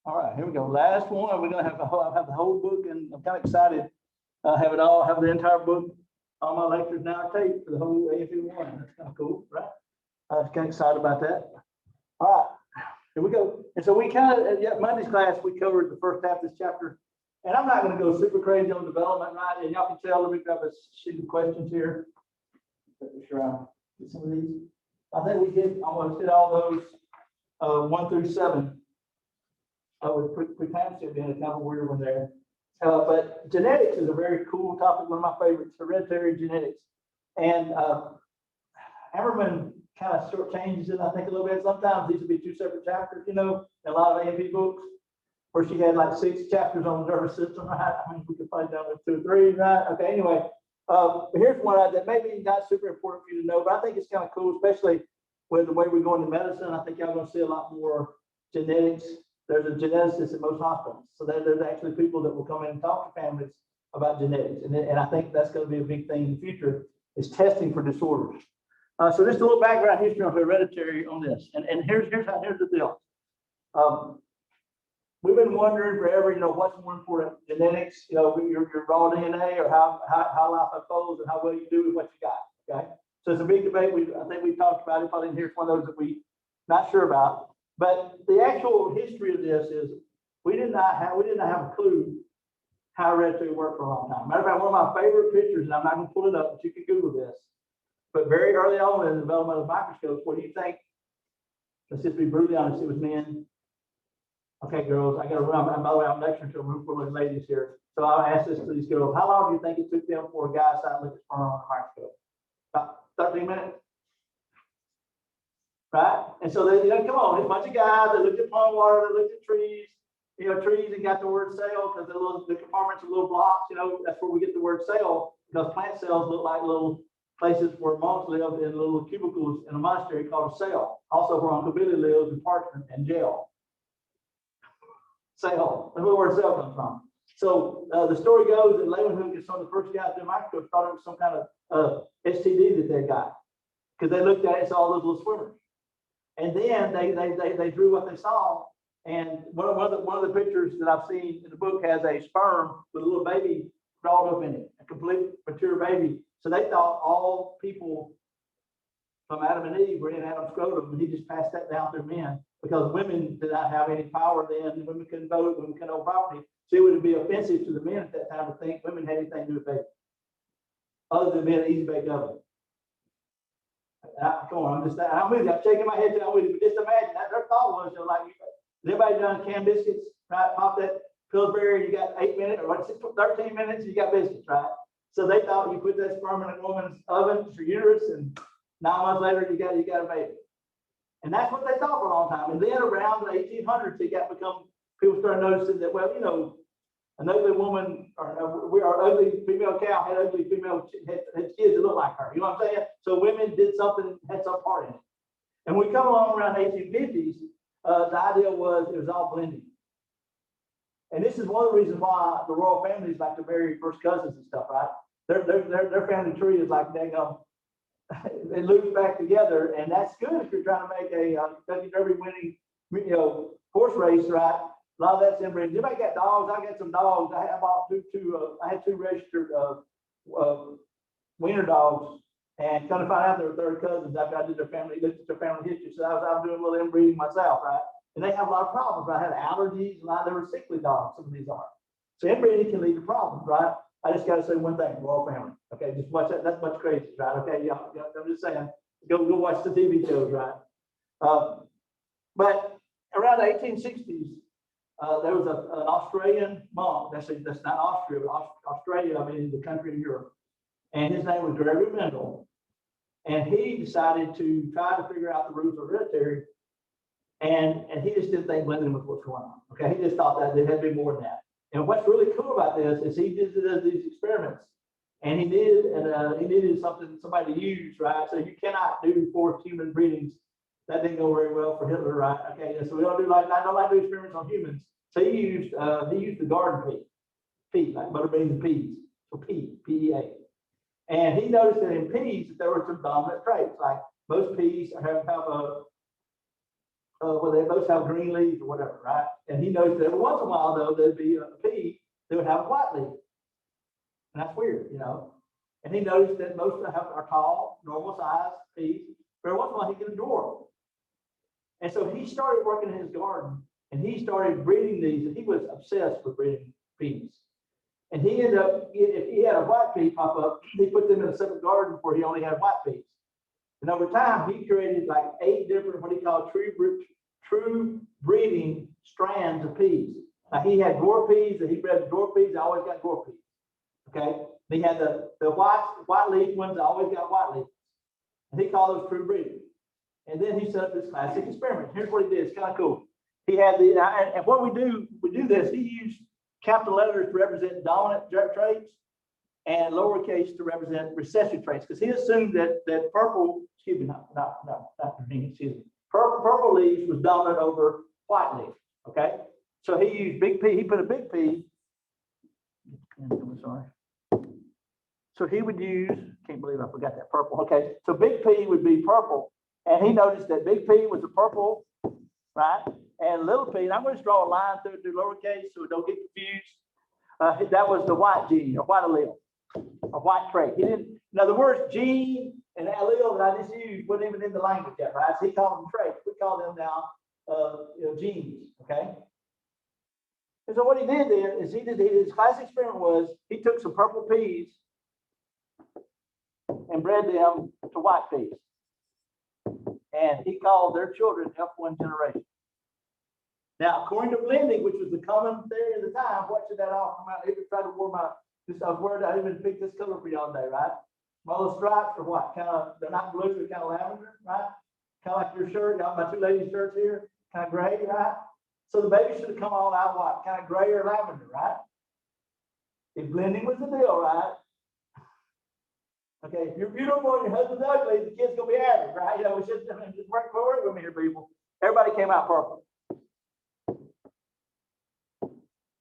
All right, here we go. Last one. We're gonna have have the whole book, and I'm kind of excited. Have it all, have the entire book, all my lectures now taped for the whole AP1. That's kind of cool, right? I was kind of excited about that. All right, here we go. And so we kind of, yeah, Monday's class, we covered the first half of this chapter. And I'm not going to go super crazy on development, right? And y'all can tell, let me grab a sheet of questions here. Make sure I get some of these. I think we did almost hit all those 1 through 7. With preeclampsia being a kind of weird one there. But genetics is a very cool topic, one of my favorites, hereditary genetics. And Hammerman kind of short changes it, I think, a little bit. Sometimes these would be 2 separate chapters, in a lot of AP books, where she had like 6 chapters on the nervous system, right? I mean, we could probably down with 2 or 3, right? Okay, anyway, here's one that maybe not super important for you to know, but I think it's kind of cool, especially with the way we're going to medicine. I think y'all going to see a lot more genetics. There's a geneticist at most hospitals. So there's actually people that will come in and talk to families about genetics. And I think that's going to be a big thing in the future, is testing for disorders. So just a little background history on hereditary on this. And here's the deal. We've been wondering forever, what's more important, genetics, your raw DNA, or how life unfolds and how well you do with what you got, okay? So it's a big debate. I think we've talked about it. Probably here's one of those that we not sure about. But the actual history of this is we did not have a clue how hereditary worked for a long time. Matter of fact, one of my favorite pictures, and I'm not going to pull it up, but you can Google this. But very early on in the development of microscopes, what do you think? Let's just be brutally honest, it was men. Okay, girls, I got to run. And by the way, I'm lecturing to a room full of ladies here. So I'll ask this to these girls. How long do you think it took them for a guy to look at sperm on a microscope? About 13 minutes. Right? And so they, come on, there's a bunch of guys that looked at pond water, they looked at trees, trees and got the word cell because the compartments are little blocks, that's where we get the word cell, because plant cells look like little places where monks lived in little cubicles in a monastery called a cell. Also where Uncle Billy lives in parchment and gel. Cell, that's where the word cell comes from. So the story goes that Leeuwenhoek is some of the first guys in microscope thought it was some kind of STD that they got, because they looked at it and saw those little swimmers. And then they drew what they saw. And one of the pictures that I've seen in the book has a sperm with a little baby crawled up in it, a complete mature baby. So they thought all people from Adam and Eve were in Adam's scrotum, and he just passed that down through men, because women did not have any power then. Women couldn't vote, women couldn't own property. So it would be offensive to the men at that time to think women had anything to do with baby, other than being an easy bake oven. Come on, I'm with you. I'm shaking my head. I'm with you. But just imagine that their thought was, like, everybody done canned biscuits, right? Pop that Pillsbury, you got 8 minutes, or what's it, 13 minutes, you got biscuits, right? So they thought you put that sperm in a woman's oven for uterus, and 9 months later you got a baby. And that's what they thought for a long time. And then around the 1800s, people started noticing that, well, an ugly woman or ugly female cow had ugly female had kids that looked like her. You know what I'm saying? So women did something, had some part in it. And we come along around the 1850s, the idea was it was all blending. And this is one of the reasons why the royal families like to marry first cousins and stuff, right? Their family tree is like it loops back together, and that's good if you're trying to make a Kentucky Derby winning, horse race, right? A lot of that's inbreeding. Anybody got dogs? I got some dogs. I had 2 registered wiener dogs, and kind of find out they were third cousins after I did looked at their family history. So I was doing a little inbreeding myself, right? And they have a lot of problems, right? I had allergies, they were sickly dogs, some of these are. So inbreeding can lead to problems, right? I just got to say one thing, royal family. Okay, just watch that. That's much crazy, right? Okay, yeah, I'm just saying, go watch the TV shows, right? But around the 1860s, there was an Australian monk. That's not Austria, but Australia, the country in Europe. And his name was Gregory Mendel. And he decided to try to figure out the roots of hereditary. And he just didn't think blending was what's going on. Okay, he just thought that there had to be more than that. And what's really cool about this is he did these experiments, and he needed somebody to use, right? So you cannot do forced human breedings. That didn't go very well for Hitler, right? Okay, so we don't do experiments on humans. So he used the garden pea, like butter beans and peas, so P-E-A. And he noticed that in peas that there were some dominant traits, like most peas have a well, they both have green leaves or whatever, right? And he noticed that every once in a while, though, there'd be a pea that would have a white leaf. And that's weird, you know. And he noticed that most of them are tall, normal size peas, but every once in a while he get a dwarf. And so he started working in his garden and he started breeding these, and he was obsessed with breeding peas. And he ended up, if he had a white pea pop up, he put them in a separate garden where he only had white peas. And over time, he created like 8 different, what he called true breeding strands of peas. Now he had dwarf peas, and he bred dwarf peas. I always got dwarf peas. Okay. He had the white leaf ones. I always got white leaf. And he called those true breeding. And then he set up this classic experiment. Here's what he did. It's kind of cool. He had the, and what we do this. He used capital letters to represent dominant traits and lowercase to represent recessive traits, because he assumed that purple, excuse me, not green, excuse me, purple leaves was dominant over white leaf. Okay, so he used big P. He put a big P. I'm sorry. So he would use. Can't believe I forgot that purple. Okay, so big P would be purple, and he noticed that big P was a purple, right? And little p, and I'm going to draw a line through the lowercase so we don't get confused. That was the white gene or white allele or white trait. He didn't. Now the words gene and allele that I just used wasn't even in the language yet, right? So he called them traits. We call them now, genes. Okay. And so what he did then is his classic experiment was he took some purple peas and bred them to white peas, and he called their children F1 generation. Now, according to blending, which was the common theory of the time, what should that all come out? I even tried to wear I was worried I even picked this color for y'all today, right? My little stripes are what? Kind of, they're not blue, they're kind of lavender, right? Kind of like your shirt, y'all, my 2 ladies' shirts here, kind of gray, right? So the baby should have come all out what? Kind of gray or lavender, right? If blending was the deal, right? Okay, if you're beautiful and your husband's ugly, the kid's gonna be average, right? You know, it's just work with me here, people. Everybody came out purple.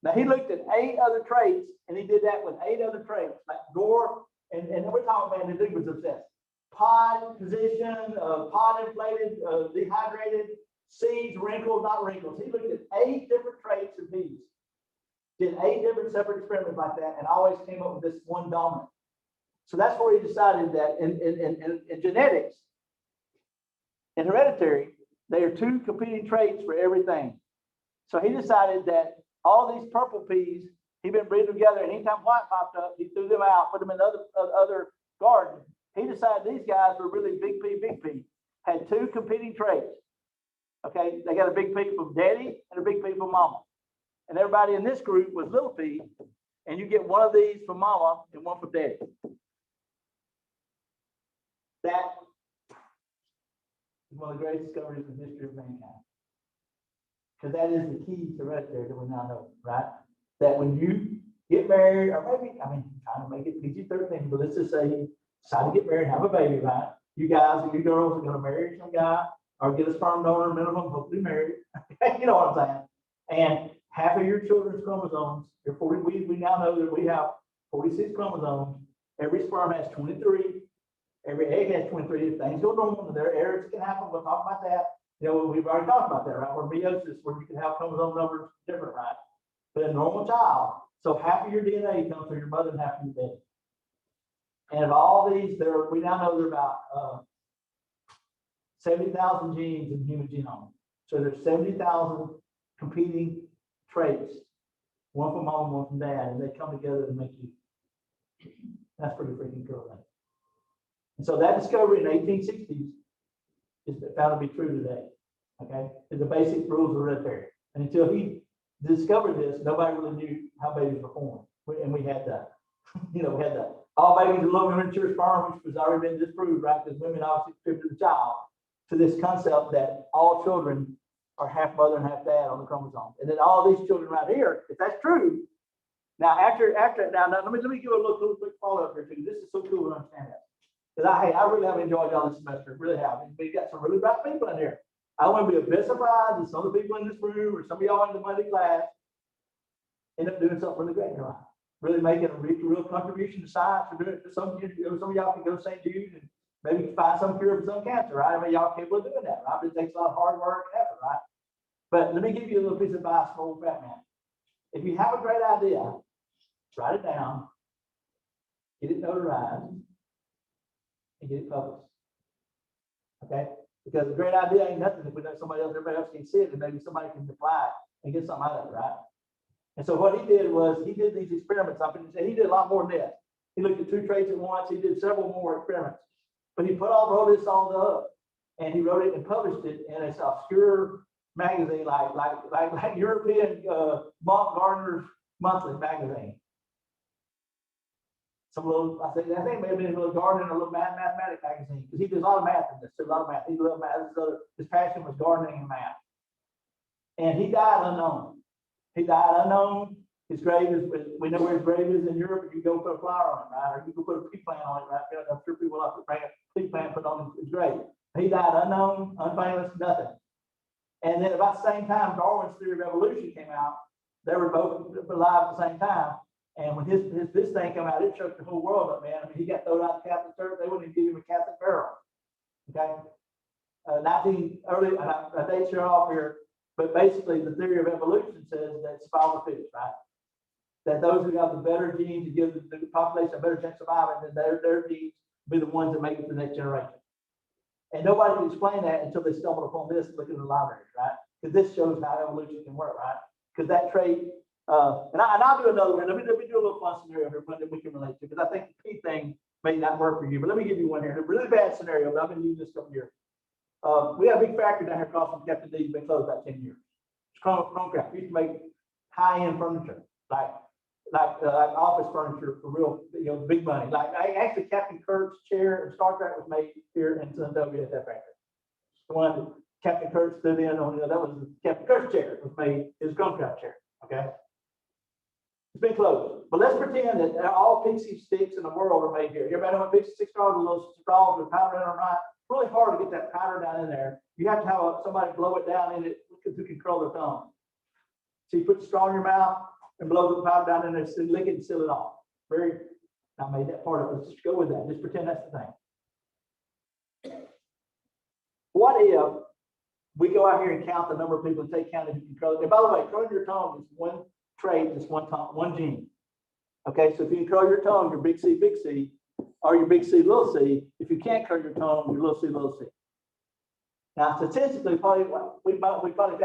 Now he looked at 8 other traits, and he did that with 8 other traits, like dwarf, and we're talking about the dude was obsessed. Pod position, pod inflated, dehydrated, seeds, wrinkled, not wrinkles. He looked at 8 different traits of peas, did 8 different separate experiments like that, and always came up with this one dominant. So that's where he decided that in genetics, in hereditary, they are 2 competing traits for everything. So he decided that all these purple peas, he'd been breeding together, and anytime white popped up, he threw them out, put them in other garden. He decided these guys were really big P, had 2 competing traits. Okay, they got a big P from daddy and a big P from mama. And everybody in this group was little p, and you get one of these from mama and one from daddy. That is one of the greatest discoveries in the history of mankind. Because that is the key to hereditary that we now know, right? That when you get married, or maybe, I mean, trying to make it PG-13, but let's just say you decide to get married, have a baby, right? You guys and you girls are going to marry some guy or get a sperm donor minimum, hopefully married. You know what I'm saying? And half of your children's chromosomes, we now know that we have 46 chromosomes. Every sperm has 23. Every egg has 23. If things go wrong, there are errors that can happen. We'll talk about that. You know, we've already talked about that, right? Or meiosis, where you can have chromosome numbers different, right? But a normal child, so half of your DNA comes from your mother and half from your daddy. And of all these, we now know there are about 70,000 genes in the human genome. So there's 70,000 competing traits, one from mom, one from dad, and they come together to make you. That's pretty freaking cool, right? And so that discovery in the 1860s is found to be true today. Okay, is the basic rules of hereditary. And until he discovered this, nobody really knew how babies were formed. And we had the, we had the all babies are low immature sperm, which was already been disproved, right? Because women obviously contribute the child, to this concept that all children are half mother and half dad on the chromosome. And then all these children right here, if that's true, now let me give a little quick follow-up here too. This is so cool to understand that. Because I really have enjoyed y'all this semester, really have. We got some really bright people in here. I want to be a bit surprised that some of the people in this room or some of y'all in the Monday class end up doing something really great in your life. Really making a real contribution to science. Or doing it. Some of y'all can go to St. Jude and Maybe you can find some cure for some cancer, right? I mean, y'all capable of doing that, right? But it takes a lot of hard work and effort, right? But let me give you a little piece of advice for old fat man. If you have a great idea, write it down, get it notarized, and get it published. Okay? Because a great idea ain't nothing if we know somebody else, everybody else can see it, and maybe somebody can apply it and get something out of it, right? And so what he did was he did these experiments. He did a lot more than this. He looked at 2 traits at once. He did several more experiments. But he wrote this all up, and he wrote it and published it in this obscure magazine, like European Monk Gardener's Monthly magazine. Some little, I think maybe a little gardening or a little mathematics magazine, because he did a lot of math in this. A lot of math. He loved math. His passion was gardening and math. And he died unknown. His grave is, we know where his grave is in Europe. You go put a flower on it, right? Or you can put a pea plant on it, right? I'm sure people like to bring a pea plant put on his grave. He died unknown, unfamous, nothing. And then about the same time, Darwin's theory of evolution came out. They were both alive at the same time. And when this thing came out, it shook the whole world up, man. I mean, he got thrown out of the Catholic Church. They wouldn't even give him a Catholic burial. Okay. I dates you off here, but basically the theory of evolution says that survival of the fittest, right? That those who have the better genes to give the population a better chance of surviving, then their genes will be the ones that make it to the next generation. And nobody can explain that until they stumble upon this and look in the libraries, right? Because this shows how evolution can work, right? Because that trait, and I'll do another one. Let me do a little fun scenario here, one that we can relate to, because I think the key thing may not work for you. But let me give you one here. A really bad scenario, but I've been using this couple years. We have a big factory down here across from Captain D's, been closed about 10 years. It's Chromecraft. We used to make high-end furniture, like office furniture for real, big money. Actually, Captain Kirk's chair and Star Trek was made here in Sandovia at that factory. The one that Captain Kirk stood in on, that was Captain Kirk's chair. It was made his Chromecraft chair. Okay, it's been closed. But let's pretend that all pixie sticks in the world are made here. Everybody know what pixie sticks are? The little straws with powder in them, right? It's really hard to get that powder down in there. You have to have somebody blow it down in it who can curl their tongue. So you put the straw in your mouth and blow the powder down in there, so lick it and seal it off. I made that part of it. Let's just go with that. Just pretend that's the thing. What if we go out here and count the number of people and take count who can curl it? And by the way, curling your tongue is one trait, it's one gene. Okay, so if you can curl your tongue, you're big C, or your big C, little c. If you can't curl your tongue, you're little c. Now, statistically, we probably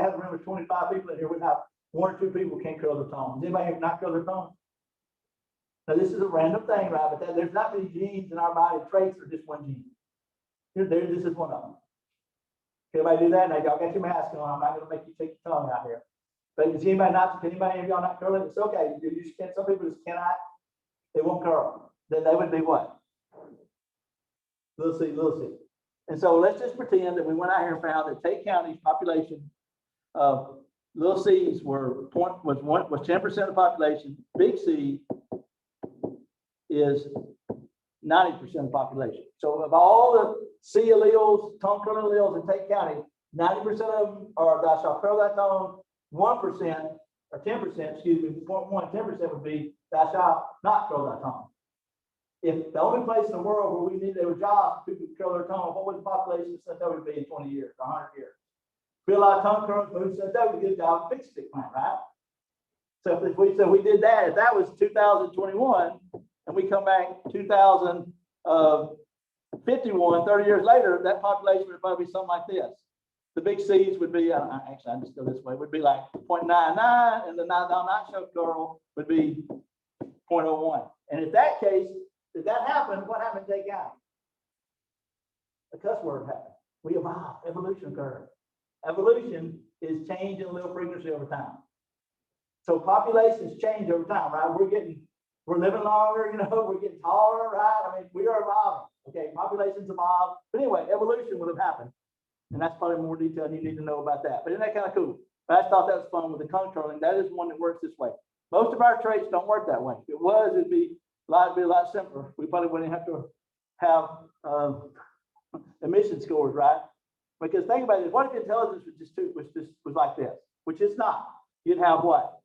have a room of 25 people in here. We'd have 1 or 2 people can't curl their tongue. Does anybody here not curl their tongue? Now, this is a random thing, right? But there's not many genes in our body. Traits are just one gene. This is one of them. Everybody do that? Now, y'all got your mask on. I'm not going to make you take your tongue out here. But can anybody of y'all not curl it? It's okay. Some people just cannot. They won't curl. Then they would be what? Little c. And so let's just pretend that we went out here and found that Tate County's population of little C's was 10% of the population. Big C is 90% of the population. So of all the C alleles, tongue curling alleles in Tate County, 90% of them are thou shalt curl thy tongue. 1% or 10%, excuse me, 10% would be thou shalt not curl thy tongue. If the only place in the world where we needed a job for people to curl their tongue, what would the population of Sandovia be in 20 years, 100 years? Be a lot of tongue curls, move Sandovia, get a job at Big Stick Plant, right? So if we did that, if that was 2021, and we come back 2051, 30 years later, that population would probably be something like this. The big C's would be, actually, I just go this way, would be like 0.99, and the not show curl would be 0.01. And in that case, if that happened, what happened to Tate County? A cuss word happened. We evolved. Evolution occurred. Evolution is change in allele frequency over time. So populations change over time, right? We're living longer, we're getting taller, right? I mean, we are evolving. Okay, populations evolve. But anyway, evolution would have happened. And that's probably more detail you need to know about that. But isn't that kind of cool? But I just thought that was fun with the tongue curling. That is one that works this way. Most of our traits don't work that way. If it was, it'd be a lot simpler. We probably wouldn't have to have emission scores, right? Because think about it. What if intelligence was like this? Which it's not. You'd have what?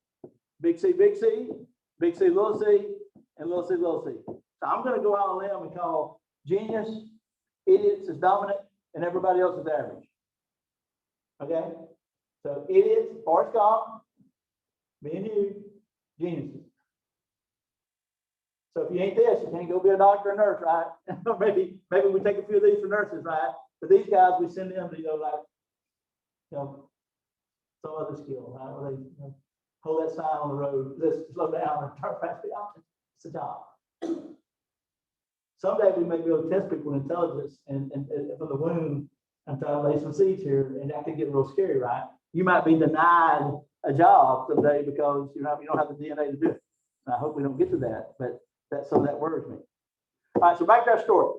Big C, little c, and little c. So I'm going to go out on a limb and call genius idiots is dominant and everybody else is average. Okay? So idiots, Forrest Gump, me and you, geniuses. So if you ain't this, you can't go be a doctor or nurse, right? maybe we take a few of these for nurses, right? But these guys, we send them to, like, some other skill, right? Where they, hold that sign on the road, just slow down and turn fast the option. It's a job. Someday we may be able to test people in intelligence and from the womb. I'm trying to lay some seeds here, and that could get real scary, right? You might be denied a job someday because you don't have the DNA to do it. And I hope we don't get to that, but that worries me. All right, so back to our story.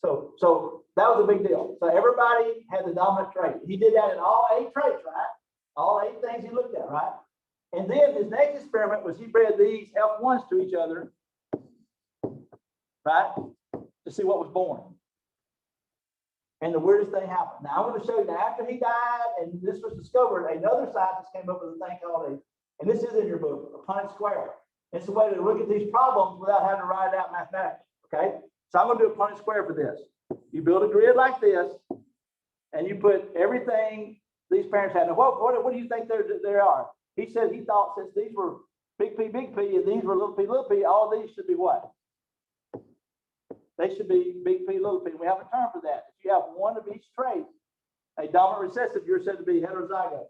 So that was a big deal. So everybody had the dominant trait. He did that in all 8 traits, right? All 8 things he looked at, right? And then his next experiment was he bred these F1s to each other, right? To see what was born. And the weirdest thing happened. Now I'm going to show you that after he died and this was discovered, another scientist came up with a thing called and this is in your book, a Punnett square. It's a way to look at these problems without having to write it out mathematically, okay? So I'm going to do a Punnett square for this. You build a grid like this, and you put everything these parents had. Now, what do you think there are? He said he thought since these were big P, and these were little p, all these should be what? They should be big P, little p. We have a term for that. If you have one of each trait, a dominant recessive, you're said to be heterozygote.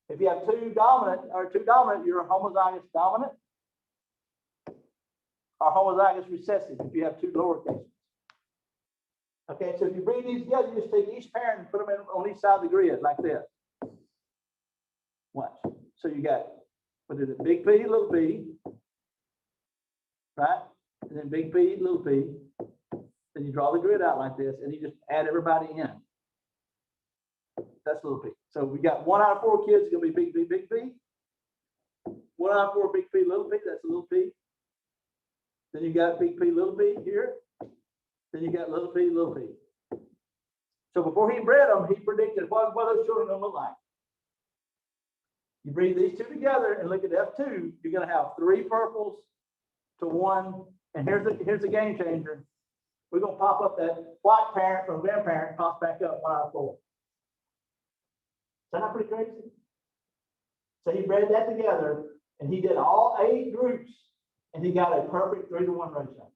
If you have two dominant, you're a homozygous dominant or homozygous recessive if you have 2 lower cases. Okay, so if you bring these together, you just take each parent and put them on each side of the grid like this. Watch. So you got, what is it, big P, little p, right? And then big P, little p. Then you draw the grid out like this, and you just add everybody in. That's little p. So we got 1 out of 4 kids going to be big P, big P. 1 out of 4 big P, little p. That's a little p. Then you got big P, little p here. Then you got little p, little p. So before he bred them, he predicted what those children are going to look like. You breed these 2 together and look at F2, you're going to have 3 purples to 1. And here's the game changer. We're going to pop up that white parent from grandparent, pops back up 1 out of 4. Is that not pretty crazy? So he bred that together and he did all 8 groups and he got a perfect 3-to-1 ratio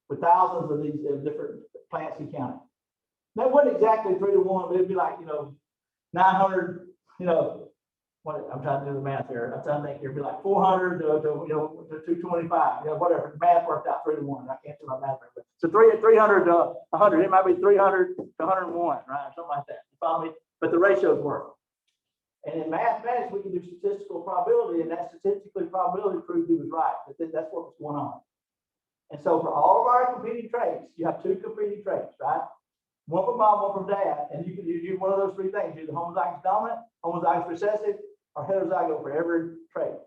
with thousands of these different plants he counted. That wasn't exactly 3-to-1, but it'd be like, 900, what I'm trying to do the math here. I'm trying to think here, it'd be like 400 to 225, whatever. The math worked out 3-to-1. I can't do my math right. So 300 to 100, it might be 300 to 101, right? Something like that. You follow me? But the ratios work. And in mathematics, we can do statistical probability, and that statistical probability proved he was right. That's what was going on. And so for all of our competing traits, you have 2 competing traits, right? One from mom, one from dad, and you can use one of those 3 things, either homozygous dominant, homozygous recessive, or heterozygote for every trait.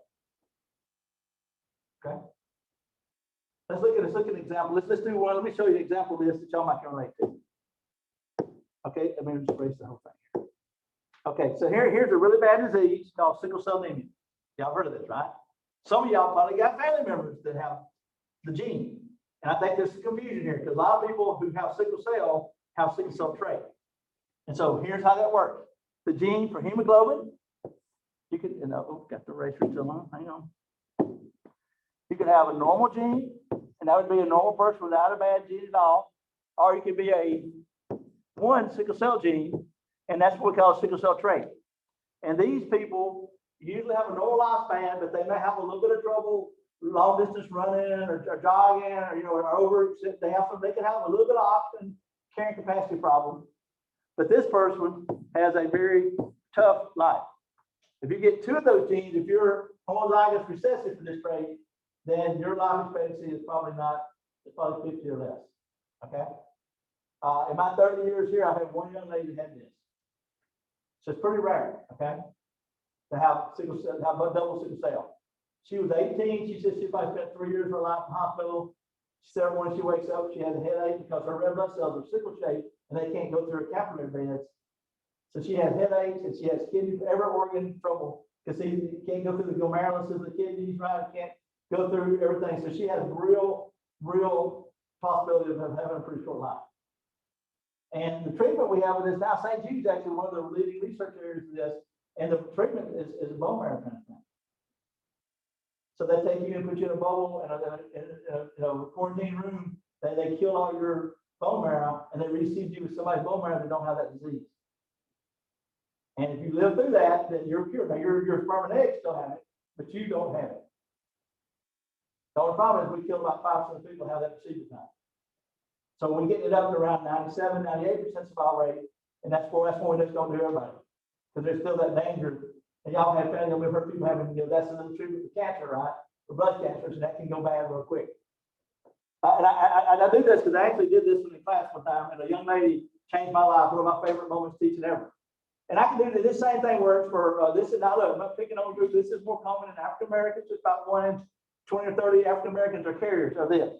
Okay. Let's look at an example. Let's do one. Let me show you an example of this that y'all might can relate to. Okay, let me just erase the whole thing here. Okay, so here's a really bad disease called sickle cell anemia. Y'all heard of this, right? Some of y'all probably got family members that have the gene. And I think there's some confusion here because a lot of people who have sickle cell trait. And so here's how that works. The gene for hemoglobin, you could, got the eraser still on, hang on. You could have a normal gene, and that would be a normal person without a bad gene at all. Or you could be a 1 sickle cell gene, and that's what we call a sickle cell trait. And these people usually have a normal lifespan, but they may have a little bit of trouble long distance running or jogging, or they can have a little bit of oxygen carrying capacity problem. But this person has a very tough life. If you get 2 of those genes, if you're homozygous recessive for this trait, then your life expectancy is probably 50 or less. Okay. In my 30 years here, I've had 1 young lady that had this. So it's pretty rare, okay, to have double sickle cell. She was 18. She said she probably spent 3 years of her life in the hospital. She said when she wakes up, she has a headache because her red blood cells are sickle shaped and they can't go through her capillary beds. So she has headaches and she has kidney, every organ trouble because she can't go through the glomerulus of the kidneys, right? Can't go through everything. So she has real possibility of having a pretty short life. And the treatment we have with this now, St. Jude's actually one of the leading research areas of this, and the treatment is a bone marrow transplant. So they take you and put you in a bubble in a quarantine room. They kill all your bone marrow and they reseed you with somebody's bone marrow that don't have that disease. And if you live through that, then you're cured. Now your sperm and eggs still have it, but you don't have it. The only problem is we kill about 5% of people who have that procedure time. So we get it up to around 97, 98% survival rate, and that's why we just don't do everybody, because there's still that danger. And y'all have family, we've heard people having, that's another treatment for cancer, right? For blood cancers, and that can go bad real quick. And I do this because I actually did this in class one time, and a young lady changed my life. One of my favorite moments teaching ever. And I can do this same thing works for this. And now look, I'm not picking on groups. This is more common in African Americans. It's about 1 in 20 or 30 African Americans are carriers of this.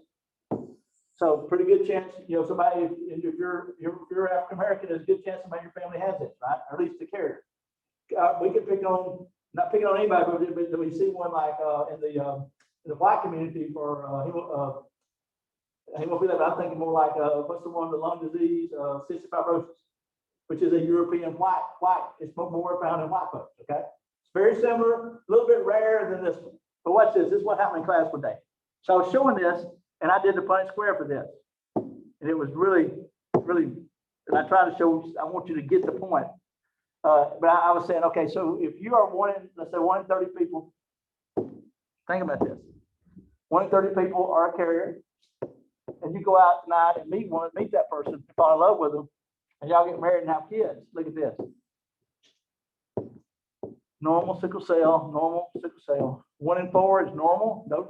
So pretty good chance, somebody, if you're African American, there's a good chance somebody in your family has it, right? Or at least the carrier. We can pick on, not picking on anybody, but we see one like in the white community for hemophilia, but I'm thinking more like what's the one, the lung disease, cystic fibrosis, which is a European white. It's more found in white folks. Okay, it's very similar, a little bit rarer than this one. But watch this. This is what happened in class one day. So I was showing this, and I did the Punnett square for this, and it was really, and I tried to show. I want you to get the point. But I was saying, okay, so if you are let's say 1 in 30 people, think about this. 1 in 30 people are a carrier, and you go out tonight and meet that person, fall in love with them, and y'all get married and have kids. Look at this. Normal sickle cell. 1 in 4 is normal. No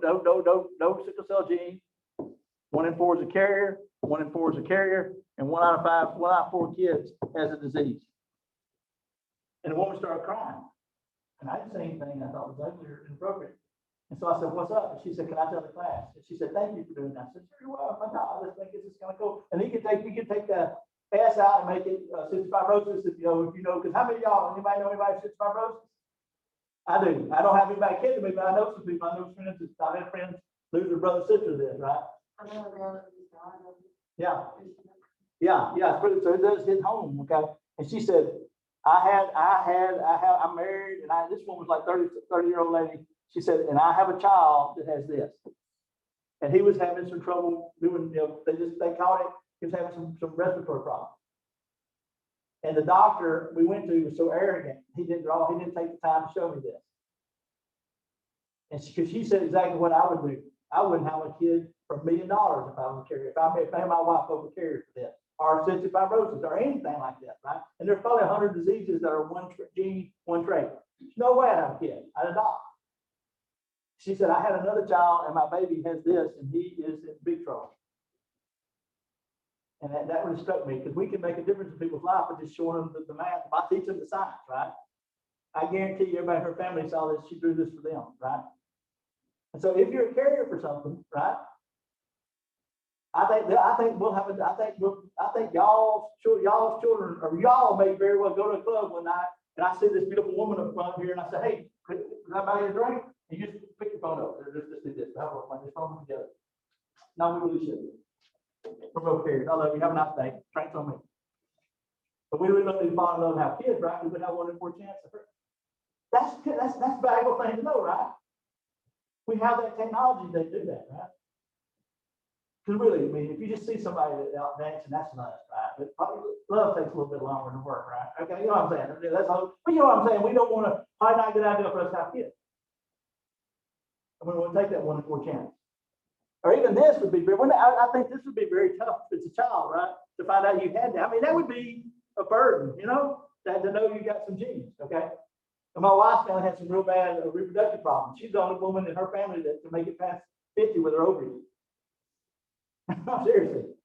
sickle cell gene. 1 in 4 is a carrier. 1 in 4 is a carrier, and 1 out of 4 kids has a disease. And the woman started crying. And I didn't say anything I thought was ugly or inappropriate. And so I said, "What's up?" And she said, "Can I tell the class?" And she said, "Thank you for doing that." I said, "Sure, well, my God, I just think this is kind of cool." And you can take the S out and make it cystic fibrosis if you know, because how many of y'all, anybody know anybody with cystic fibrosis? I do. I don't have anybody kidding me, but I know some people. I know friends. I've had friends lose their brother, sister to this, right? I know a girl that was dying. Yeah. So it does hit home, okay? And she said, I'm married, and this one was like 30-year-old lady. She said, and I have a child that has this. And he was having some trouble doing, they called it, he was having some respiratory problems. And the doctor we went to was so arrogant, he didn't take the time to show me this. And she said exactly what I would do. I wouldn't have a kid for $1 million if I was a carrier. If I had my wife over carrier for this, or cystic fibrosis, or anything like that, right? And there's probably 100 diseases that are one gene, one trait. There's no way I'd have a kid. I'd adopt. She said, I had another child, and my baby has this, and he is in big trouble. And that really struck me, because we can make a difference in people's life by just showing them the math. If I teach them the science, right? I guarantee you, everybody in her family saw this. She drew this for them, right? And so, if you're a carrier for something, right? I think y'all's children, or y'all may very well go to a club one night, and I see this beautiful woman up front here, and I say, "Hey, could I buy you a drink?" And you just pick your phone up. Just do this. I'll put this phone together. No, we really shouldn't. We're both carriers. I love you. Have a nice day. Drinks on me. But we really don't need to fall in love and have kids, right? We would have 1 in 4 chance of her. That's a valuable thing to know, right? We have that technology to do that, right? Because really, I mean, if you just see somebody out dancing, that's lust, right? But probably love takes a little bit longer to work, right? Okay, you know what I'm saying? That's all. But you know what I'm saying? We don't want to, probably not a good idea for us to have kids. And we want to take that 1 in 4 chance. Or even this would be very, I think this would be very tough as a child, right? To find out you had that. I mean, that would be a burden, to know you got some genes, okay? And my wife's family had some real bad reproductive problems. She's the only woman in her family that can make it past 50 with her ovaries. Seriously.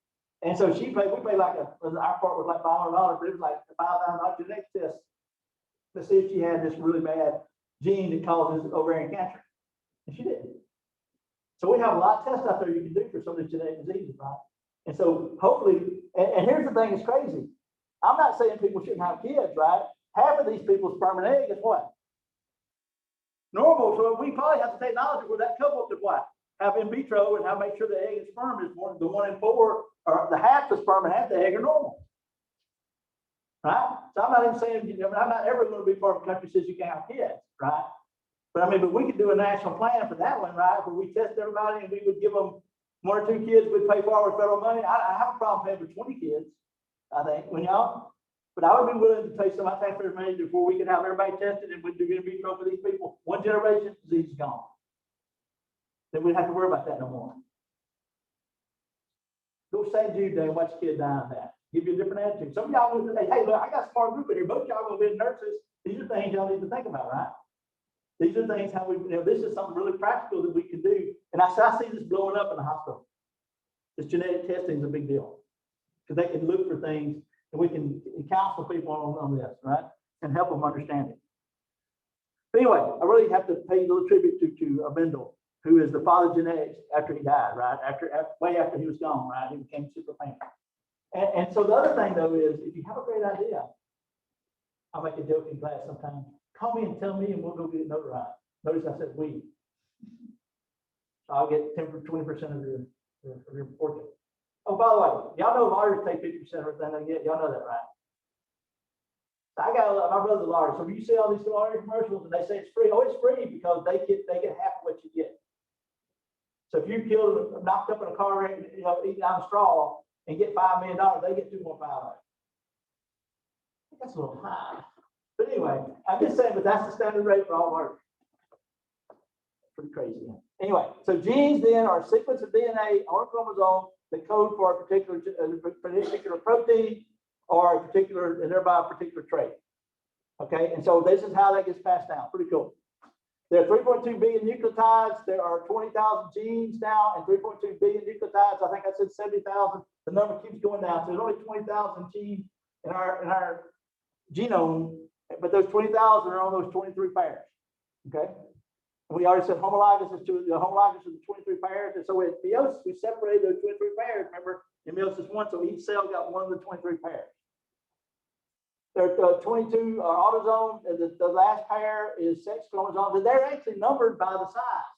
And so we paid like our part was like $500, but it was like a $5,000 genetic test to see if she had this really bad gene that causes ovarian cancer. And she didn't. So we have a lot of tests out there you can do for some of these genetic diseases, right? And so hopefully, and here's the thing, it's crazy. I'm not saying people shouldn't have kids, right? Half of these people's sperm and egg is what? Normal. So we probably have the technology where that couple could what? have in vitro and how to make sure the egg and sperm is the 1 in 4, or the half the sperm and half the egg are normal. Right? So I'm not even saying, I'm not ever going to be part of a country that says you can't have kids, right? But I mean, but we could do a national plan for that one, right? Where we test everybody and we would give them 1 or 2 kids, we'd pay for with federal money. I have a problem paying for 20 kids, I think, when y'all, but I would be willing to pay some of my taxpayers' money before we could have everybody tested and we'd do in vitro for these people. 1 generation, disease is gone. Then we'd have to worry about that no more. Go St. Jude Day and watch a kid die of that. Give you a different attitude. Some of y'all will say, hey, look, I got a smart group in here. Both y'all will be nurses. These are things y'all need to think about, right? These are things how we, this is something really practical that we can do. And I see this blowing up in the hospital. This genetic testing is a big deal. Because they can look for things and we can counsel people on this, right? And help them understand it. But anyway, I really have to pay a little tribute to Mendel, who is the father of genetics after he died, right? Way after he was gone, right? He became super famous. And so the other thing though is, if you have a great idea, I'll make a joke in class sometimes. Call me and tell me, and we'll go get it notarized. Notice I said we. So I'll get 10 or 20% of your fortune. Oh, by the way, y'all know lawyers take 50% of everything they get. Y'all know that, right? So my brother's a lawyer. So when you see all these lawyer commercials and they say it's free, oh, it's free because they get half of what you get. So if you killed, knocked up in a car wreck, eating out of straw and get $5 million, they get 2.5 of it. That's a little high. But anyway, I'm just saying, but that's the standard rate for all work. Pretty crazy. Anyway, so genes then are a sequence of DNA on a chromosome that code for a particular protein or a particular, and thereby a particular trait. Okay, and so this is how that gets passed down. Pretty cool. There are 3.2 billion nucleotides. There are 20,000 genes now, and 3.2 billion nucleotides. I think I said 70,000. The number keeps going down. So there's only 20,000 genes in our genome, but those 20,000 are on those 23 pairs. Okay. We already said homologous is to the homologous is the 23 pairs, and so with meiosis we separated those 23 pairs. Remember, in meiosis 1, so each cell got one of the 23 pairs. There are 22 autosomes, and the last pair is sex chromosomes, and they're actually numbered by the size.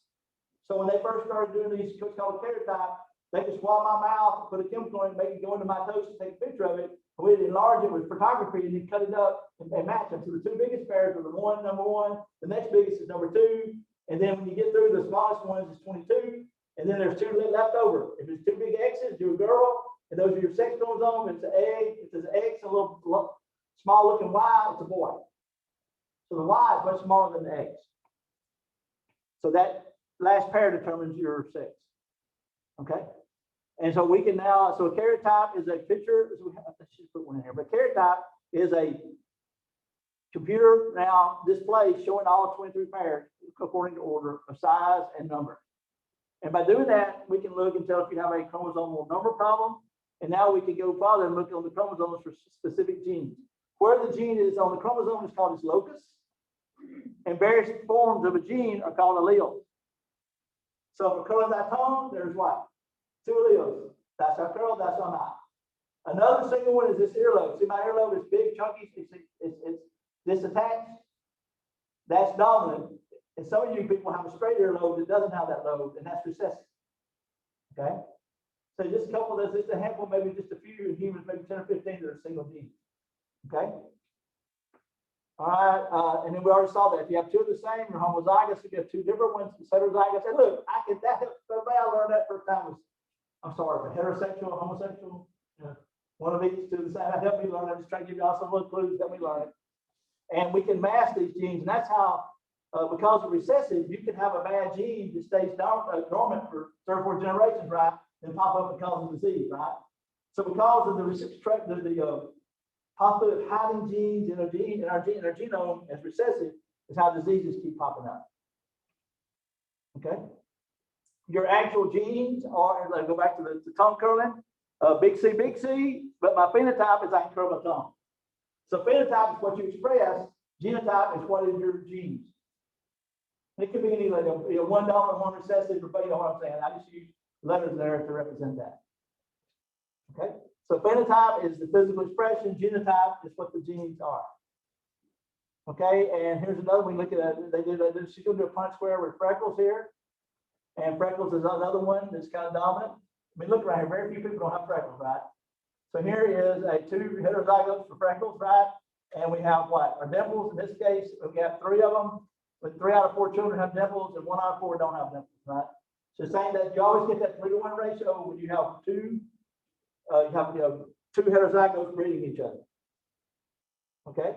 So when they first started doing these what's called karyotype, they could swab my mouth, put a chemical in, make it go into mitosis, take a picture of it, and we'd enlarge it with photography and then cut it up and match them. So the 2 biggest pairs are the number one, the next biggest is number 2. And then when you get through, the smallest ones is 22, and then there's 2 left over. If it's 2 big X's, you're a girl, and those are your sex chromosome. It's an egg. If there's an X, a little small looking Y, it's a boy. So the Y is much smaller than the X. So that last pair determines your sex. Okay, and so we can now. So a karyotype is a picture. So let's just put one in here. But karyotype is a computer now display showing all 23 pairs according to order of size and number. And by doing that, we can look and tell if you have a chromosomal number problem. And now we can go farther and look on the chromosomes for specific genes. Where the gene is on the chromosome is called its locus. And various forms of a gene are called alleles. So for chromosome, there's what? 2 alleles. That's our curl, that's our knot. Another single one is this earlobe. See, my earlobe is big, chunky, it's disattached. That's dominant. And some of you people have a straight earlobe that doesn't have that lobe, and that's recessive. Okay? So just a couple of those, just a handful, maybe just a few in humans, maybe 10 or 15 that are single gene. Okay? All right, and then we already saw that. If you have 2 of the same, you're homozygous. If you have 2 different ones, heterozygous. And look, I learned that first time was, I'm sorry, but heterosexual, homosexual, one of each, 2 of the same. That helped me learn. I'm just trying to give you all some little clues that we learned. And we can mask these genes, and that's how, because of recessive, you can have a bad gene that stays dormant for 3 or 4 generations, right? And pop up and cause a disease, right? So because of the possibility of hiding genes in our genome as recessive is how diseases keep popping up. Okay. Your actual genes are, let's go back to the tongue curling, big C, but my phenotype is I can curl my tongue. So phenotype is what you express. Genotype is what is your genes. It could be any like one dominant, one recessive, or you know what I'm saying. I just use letters there to represent that. Okay. So phenotype is the physical expression. Genotype is what the genes are. Okay. And here's another one. Look at that. She's going to do a Punnett square with freckles here. And freckles is another one that's kind of dominant. I mean, look around here, very few people don't have freckles, right? So here is a 2 heterozygotes for freckles, right? And we have what? Our dimples, in this case, we have 3 of them, but 3 out of 4 children have dimples and 1 out of 4 don't have dimples, right? So saying that you always get that 3-to-1 ratio when you have two heterozygotes breeding each other. Okay.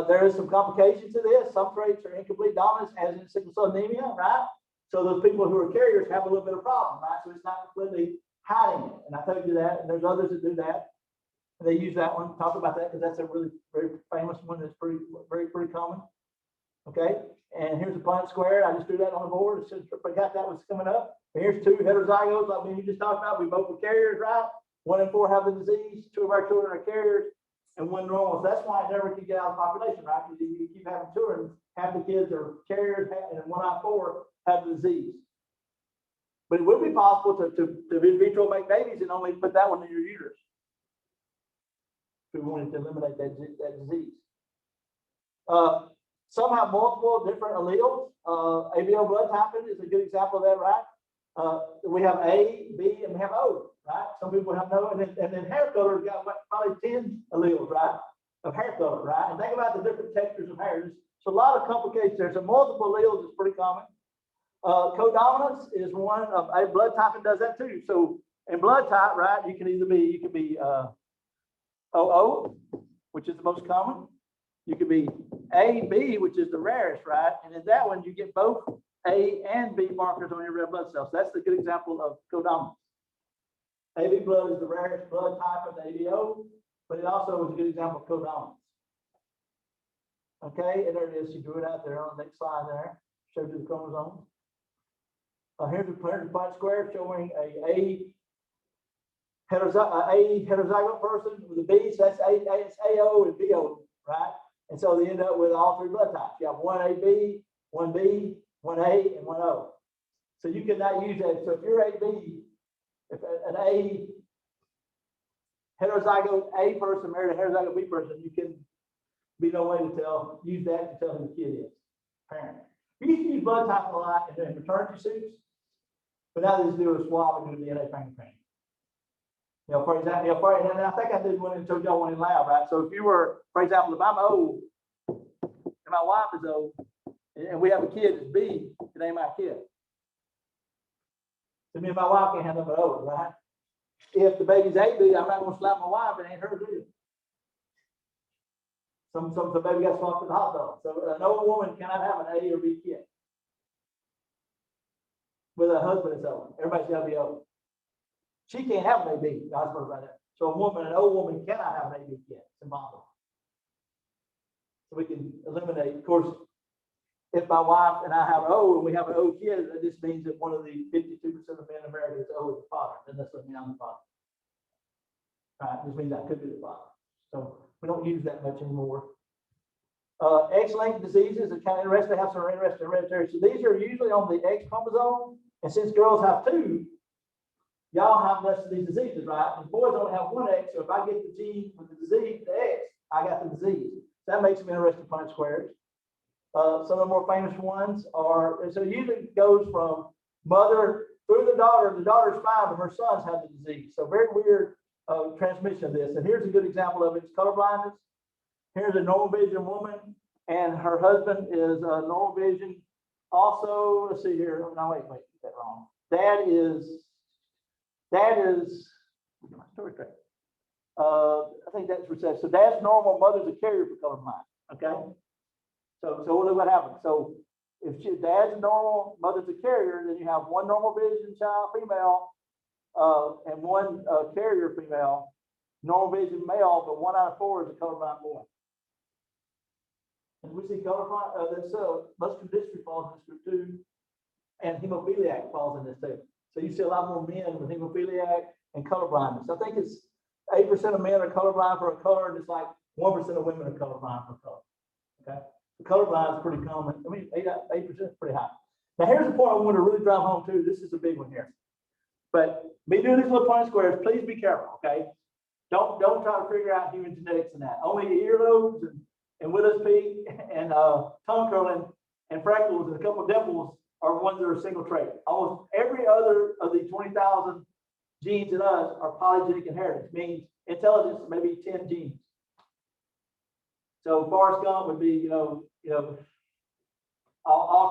There is some complications to this. Some traits are incomplete dominance, as in sickle cell anemia, right? So those people who are carriers have a little bit of problem, right? So it's not completely hiding it. And I told you that, and there's others that do that. And they use that one, talk about that, because that's a really very famous one that's pretty common. Okay, and here's a Punnett square. I just threw that on the board. As soon as I forgot that was coming up. And here's 2 heterozygotes, like we just talked about. We both were carriers, right? 1 in 4 have the disease. 2 of our children are carriers, and 1 normal. So that's why it never can get out of the population, right? Because you keep having children, half the kids are carriers, and 1 out of 4 have the disease. But it would be possible to in vitro make babies and only put that one in your uterus if we wanted to eliminate that disease. Some have multiple different alleles. ABO blood typing is a good example of that, right? We have A, B, and we have O, right? Some people have no, and then hair color's got probably 10 alleles, right? Of hair color, right? And think about the different textures of hair. So a lot of complications there. So multiple alleles is pretty common. Codominance is one of a blood typing does that too. So in blood type, right, you can be OO, which is the most common. You could be AB, which is the rarest, right? And in that one, you get both A and B markers on your red blood cells. So that's a good example of codominance. AB blood is the rarest blood type of the ABO, but it also is a good example of codominance. Okay, and there it is. You drew it out there on the next slide there. Showed you the chromosomes. Here's a Punnett square showing a heterozygote person with a B. So that's it's AO and BO, right? And so they end up with all 3 blood types. You have 1 AB, 1 B, 1 A, and 1 O. So you cannot use that. So if you're AB, if an A heterozygote A person married a heterozygote B person, you can be no way to use that to tell who the kid is, parent. We used to use blood type a lot in maternity suits, but now they just do a swab and do a DNA fingerprint. For example, and I think I did one and told y'all one in lab, right? So if you were, for example, if I'm O and my wife is O, and we have a kid that's B, it ain't my kid. So me and my wife can't have nothing but O, right? If the baby's AB, I'm not going to slap my wife, it ain't hers either. The baby got swapped in the hospital. So an old woman cannot have an A or B kid with a husband that's O. Everybody's got to be O. She can't have an AB. I suppose about that. So an old woman cannot have an AB kid. It's impossible. So we can eliminate. Of course, if my wife and I have an O and we have an O kid, that just means that one of the 52% of men in America is O as the father. Then that's what means I'm the father. Right? This means I could be the father. So we don't use that much anymore. X-linked diseases are kind of interesting. They have some interesting hereditary. So these are usually on the X chromosome. And since girls have 2, y'all have less of these diseases, right? And boys only have 1 X. So if I get the G with the disease, the X, I got the disease. So that makes them interesting Punnett squares. Some of the more famous ones are, so it usually goes from mother through the daughter. The daughter's fine, but her sons have the disease. So very weird transmission of this. And here's a good example of it. It's color blindness. Here's a normal vision woman, and her husband is normal vision. Also, let's see here. No, wait, get that wrong. Dad is. My story straight. I think that's recessive. So dad's normal, mother's a carrier for colorblind. Okay. So we'll look what happens. So if dad's normal, mother's a carrier, then you have 1 normal vision child, female, and 1 carrier female, normal vision male, but 1 out of 4 is a colorblind boy. And we see colorblind, muscular dystrophy falls in this group too, and hemophiliac falls in this too. So you see a lot more men with hemophiliac and colorblindness. I think it's 8% of men are colorblind for a color, and it's like 1% of women are colorblind for a color. Okay, so colorblind is pretty common. I mean, 8% is pretty high. Now here's the point I want to really drive home too. This is a big one here. But me doing these little Punnett squares, please be careful. Okay, don't try to figure out human genetics and that. Only earlobes and widow's peak and tongue curling and freckles and a couple of dimples are ones that are single trait. Almost every other of the 20,000 genes in us are polygenic inheritance, means intelligence maybe 10 genes. So Forrest Gump would be, all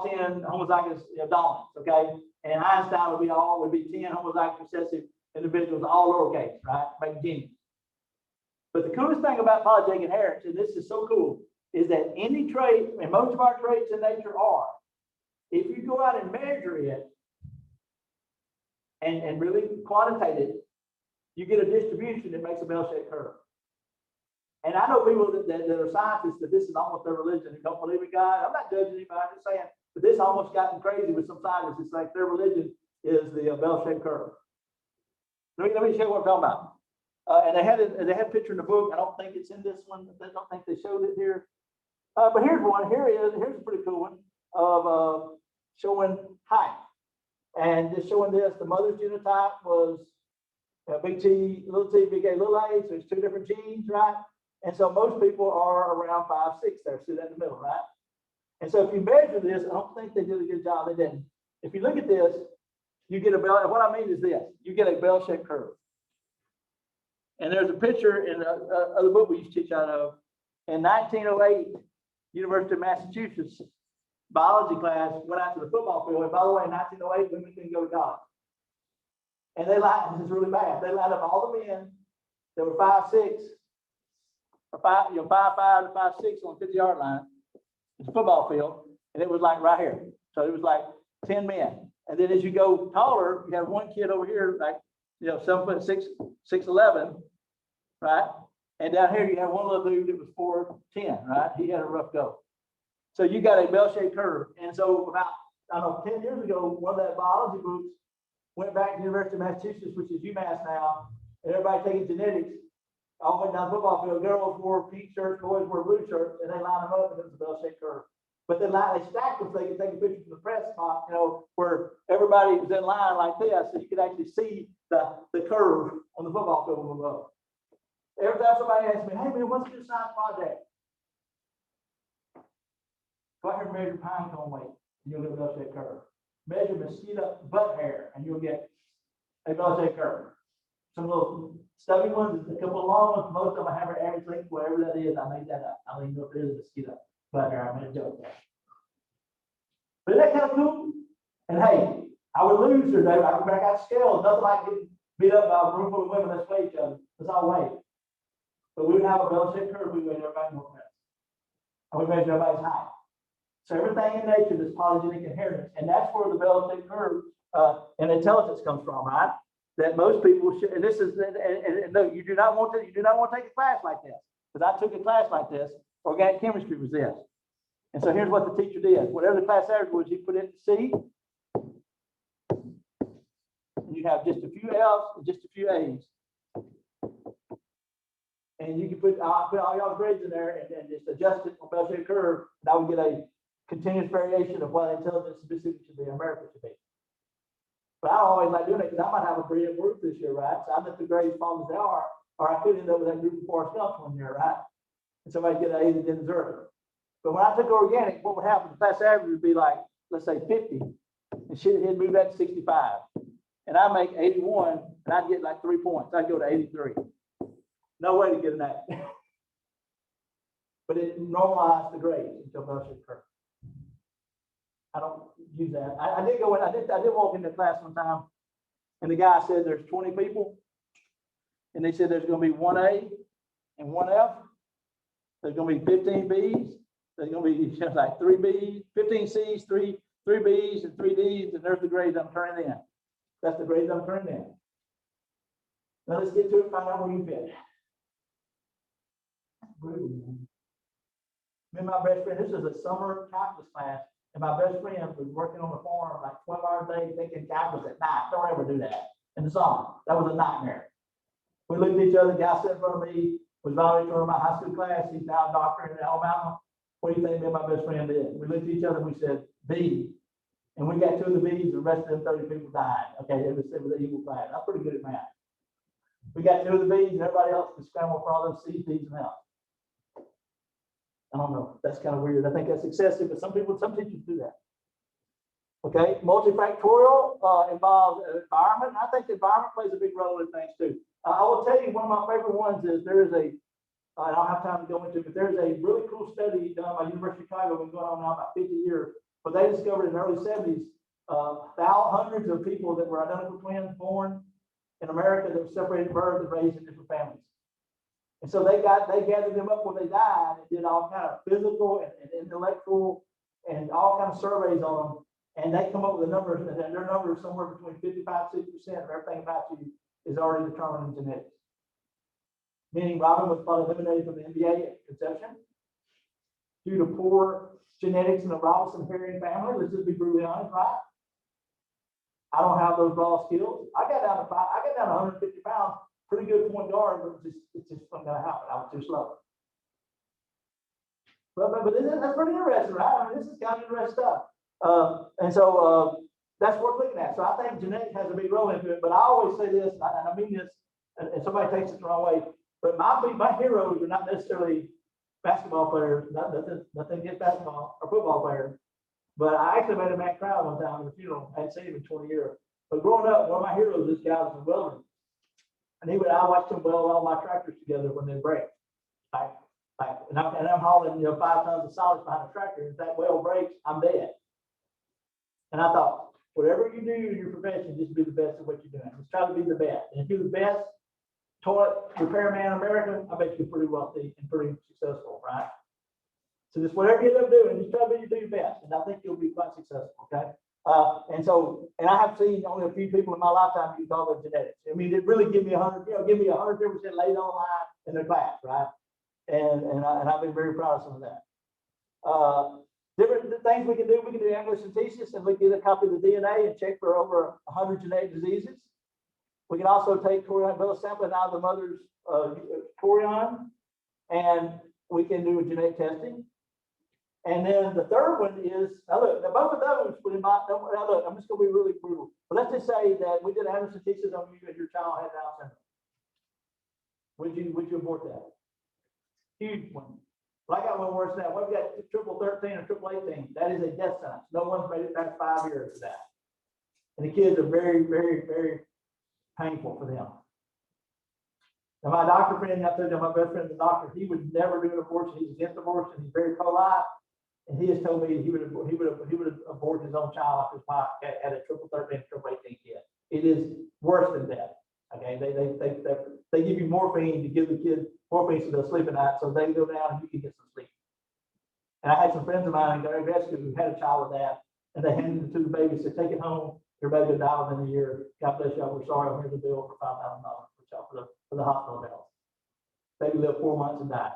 10 homozygous dominants, okay? And Einstein would be 10 homozygous recessive individuals, all lowercase, right? Make genes. But the coolest thing about polygenic inheritance, and this is so cool, is that any trait, and most of our traits in nature are, if you go out and measure it and really quantitate it, you get a distribution that makes a bell-shaped curve. And I know people that are scientists that this is almost their religion and don't believe in God. I'm not judging anybody, I'm just saying, but this almost gotten crazy with some scientists. It's like their religion is the bell-shaped curve. Let me show you what I'm talking about. And they had a picture in the book. I don't think it's in this one. I don't think they showed it here. But here's one. Here's a pretty cool one of showing height. And just showing this, the mother's genotype was big T, little t, big A, little a. So it's two different genes, right? And so most people are around 5'6" there, see that in the middle, right? And so if you measure this, I don't think they did a good job. They didn't. If you look at this, you get a bell. What I mean is this: you get a bell-shaped curve. And there's a picture in the book we used to teach out of. In 1908, University of Massachusetts biology class went out to the football field. And by the way, in 1908, women couldn't go to college. And they lined, this is really bad. They lined up all the men that were 5'6", or 5'5" to 5'6" on the 50-yard line. It's a football field, and it was like right here. So it was like 10 men. And then as you go taller, you have one kid over here, like 7'6", 6'11", right? And down here you have one little dude that was 4'10", right? He had a rough go. So you got a bell-shaped curve. And so about, 10 years ago, one of that biology books went back to the University of Massachusetts, which is UMass now, and everybody taking genetics, all went down the football field. Girls wore pink shirts, boys wore blue shirts, and they lined them up, and it was a bell-shaped curve. But they stacked them so they could take a picture from the press spot, where everybody was in line like this, so you could actually see the curve on the football field from above. Every time somebody asks me, hey man, what's your science project? Go ahead and measure pine cone weight, and you'll get a bell-shaped curve. Measure mosquito butt hair, and you'll get a bell-shaped curve. Some little stubby ones, a couple of long ones, most of them have an average length, whatever that is, I made that up. I don't even know if it is a mosquito butt hair, I made a joke there. But isn't that kind of cool? And hey, I would lose today. I go back out scale. Nothing like getting beat up by a room full of women that weigh each other. Let's all weigh. But we would have a bell-shaped curve. We weighed everybody more fast. And we measured everybody's height. So everything in nature is polygenic inheritance. And that's where the bell-shaped curve and intelligence comes from, right? That most people should, and this is, and no, you do not want to take a class like this. Because I took a class like this. Organic chemistry was this. And so here's what the teacher did. Whatever the class average was, he put it in C. And you have just a few L's and just a few A's. And you can put all y'all's grades in there and then just adjust it on a bell-shaped curve. And I would get a continuous variation of what intelligence specific should be, America should be. But I always like doing it because I might have a brilliant group this year, right? So I let the grades fall as they are, or I could end up with that group of Forrest Gump one year, right? And somebody get an A that didn't deserve it. But when I took organic, what would happen? The class average would be like, let's say 50, and he'd move that to 65. And I make 81, and I'd get like 3 points. I'd go to 83. No way to get an A. But it normalized the grades until bell-shaped curve. I don't use that. I did walk into class one time, and the guy said there's 20 people, and they said there's going to be 1 A and 1 F. There's going to be 15 Bs. There's going to be just like 3 Bs, 15 Cs, 3 Bs, and 3 Ds, and there's the grades I'm turning in. That's the grades I'm turning in. Now let's get to it, find out where you fit. Me and my best friend, this is a summer calculus class, and my best friend was working on the farm like 12 hours a day, taking calculus at night. Don't ever do that in the summer. That was a nightmare. We looked at each other, the guy sitting in front of me was valedictorian of my high school class. He's now a doctor in Alabama. What do you think me and my best friend did? We looked at each other and we said, B. And we got 2 of the B's, and the rest of them 30 people died. Okay, it was an equal class. I'm pretty good at math. We got 2 of the B's, and everybody else was scrambled for all those C's, D's, and L's. I don't know. That's kind of weird. I think that's excessive, but some teachers do that. Okay, multifactorial involves environment. And I think the environment plays a big role in things too. I will tell you one of my favorite ones is there is a, I don't have time to go into it, but there's a really cool study done by University of Chicago, been going on now about 50 years, but they discovered in the early 70s, hundreds of people that were identical twins born in America that were separated at birth and raised in different families. And so they gathered them up when they died and did all kind of physical and intellectual and all kind of surveys on them. And they come up with the numbers, and their numbers somewhere between 55–60% of everything about you is already determined in genetics. Meaning Robin was probably eliminated from the NBA at conception due to poor genetics in the Robison Herring family. Let's just be brutally honest, right? I don't have those raw skills. I got down to 150 pounds, pretty good point guard, but it's just not gonna happen. I was too slow. But that's pretty interesting, right? I mean, this is kind of interesting stuff. And so that's worth looking at. So I think genetics has a big role into it. But I always say this, and I mean this, and somebody takes it the wrong way. But my heroes are not necessarily basketball players, nothing against basketball or football players. But I actually made a man cry one time at a funeral. I hadn't seen him in 20 years. But growing up, one of my heroes, this guy was a welder. And I watched him weld all my tractors together when they break. And I'm hauling 5 tons of solids behind a tractor. If that weld breaks, I'm dead. And I thought, whatever you do in your profession, just be the best at what you're doing. Just try to be the best. And if you're the best toilet repairman in America, I bet you're pretty wealthy and pretty successful, right? So just whatever you end up doing, just try to do your best. And I think you'll be quite successful, okay? And I have seen only a few people in my lifetime use all their genetics. I mean, it really give me 100, give me 100% laid on line in their class, right? And I've been very proud of some of that. Different things we can do amniocentesis and we can get a copy of the DNA and check for over 100 genetic diseases. We can also take chorion villus sampling out of the mother's chorion, and we can do a genetic testing. And then the third one is, now look, both of those would invite, now look, I'm just going to be really brutal. But let's just say that we did amniocentesis on you and your child had Down syndrome. Would you abort that? Huge one. Well, I got one worse than that. We've got triple 13 or triple 18. That is a death sentence. No one's made it past 5 years for that. And the kids are very, very, very painful for them. Now, my doctor friend, I told you my best friend, the doctor, he would never do an abortion. He's against abortion. He's very pro-life. And he has told me he would abort his own child if his wife had a triple 13, triple 18 kid. It is worse than that. Okay, they give you morphine to give the kids morphine so they'll sleep at night, so they go down and you can get some sleep. And I had some friends of mine in Gary Rescue who had a child with that, and they handed it to the baby, said, take it home, your baby will die within a year. God bless y'all, we're sorry, here's a bill for $5,000 for the hospital bill. Baby lived 4 months and died.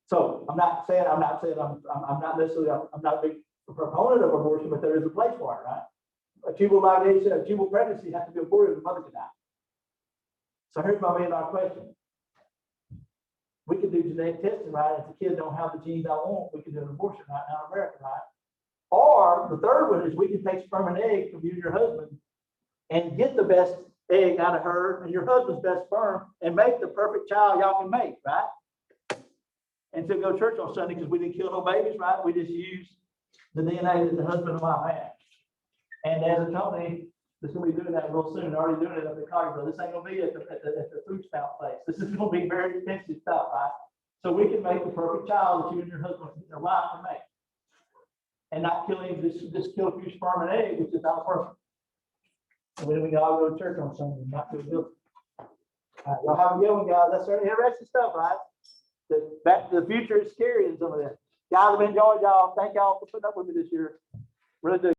So I'm not necessarily I'm not a big proponent of abortion, but there is a place for it, right? A tubal ligation, a tubal pregnancy has to be aborted, the mother can die. So here's my $1 million question. We can do genetic testing, right? If the kids don't have the genes I want, we can do an abortion right now in America, right? Or the third one is we can take sperm and egg from you and your husband and get the best egg out of her and your husband's best sperm and make the perfect child y'all can make, right? And so go to church on Sunday because we didn't kill no babies, right? We just used the DNA that the husband and wife had. And as a company, that's going to be doing that real soon. They're already doing it up in Chicago. This ain't going to be at the food spout place. This is going to be very expensive stuff, right? So we can make the perfect child that you and your husband and your wife can make. And not kill him, just kill a few sperm and egg, which is not perfect. And then we can all go to church on Sunday and not feel guilty. All right, y'all have a good one, guys. That's certainly interesting stuff, right? Back to the future is scary in some of that. Guys, I've enjoyed y'all. Thank y'all for putting up with me this year. Really do.